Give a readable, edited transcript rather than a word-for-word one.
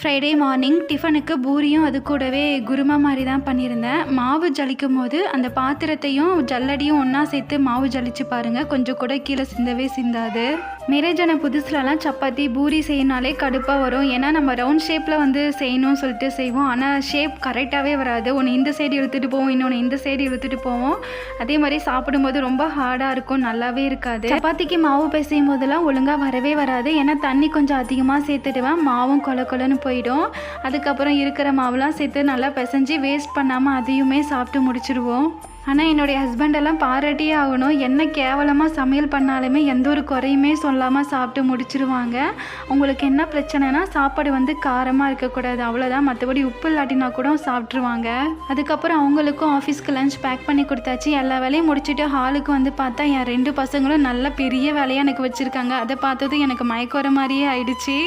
Friday morning டிஃபனுக்கு பூரியும் அது கூடவே குருமா மாதிரி தான் பண்ணியிருந்தேன். மாவு ஜலிக்கும் போது அந்த பாத்திரத்தையும் ஜல்லடியும் ஒன்றா சேர்த்து மாவு ஜலிச்சு பாருங்கள், கொஞ்சம் கூட கீழே சிந்தவே சிந்தாது. மேரேஜ் ஆன புதுசுலலாம் சப்பாத்தி பூரி செய்யனாலே கடுப்பாக வரும். ஏன்னா நம்ம ரவுண்ட் ஷேப்பில் செய்யணும்னு சொல்லிட்டு செய்வோம். ஆனால் ஷேப் கரெக்டாகவே வராது. ஒன்று இந்த சைடு இழுத்துட்டு போவோம், இன்னொன்று இந்த சைடு இழுத்துட்டு போவோம். அதே மாதிரி சாப்பிடும்போது ரொம்ப ஹார்டாக இருக்கும், நல்லாவே இருக்காது. சப்பாத்திக்கு மாவு பிசையும் போதெல்லாம் ஒழுங்காக வரவே வராது. ஏன்னா தண்ணி கொஞ்சம் அதிகமாக சேர்த்துடுவேன், மாவும் கொல கொலன்னு போயிடும். அதுக்கப்புறம் இருக்கிற மாவுலாம் சேர்த்து நல்லா பிசைஞ்சு வேஸ்ட் பண்ணாமல் அதையுமே சாப்பிட்டு முடிச்சிடுவோம். ஆனால் என்னுடைய ஹஸ்பண்டெல்லாம் பாராட்டியே ஆகணும். என்ன கேவலமாக சமையல் பண்ணாலுமே எந்த ஒரு குறையுமே சொல்லாமல் சாப்பிட்டு முடிச்சிருவாங்க. உங்களுக்கு என்ன பிரச்சனைனா சாப்பாடு காரமாக இருக்கக்கூடாது, அவ்வளோதான். மற்றபடி உப்பு இல்லாட்டினா கூட சாப்பிட்ருவாங்க. அதுக்கப்புறம் அவங்களுக்கும் ஆஃபீஸ்க்கு லஞ்ச் பேக் பண்ணி கொடுத்தாச்சு. எல்லா வேலையும் முடிச்சுட்டு ஹாலுக்கு பார்த்தா என் 2 பசங்களும் நல்ல பெரிய வேலையாக எனக்கு வச்சுருக்காங்க. அதை பார்த்ததும் எனக்கு மயக்க வர மாதிரியே ஆயிடுச்சு.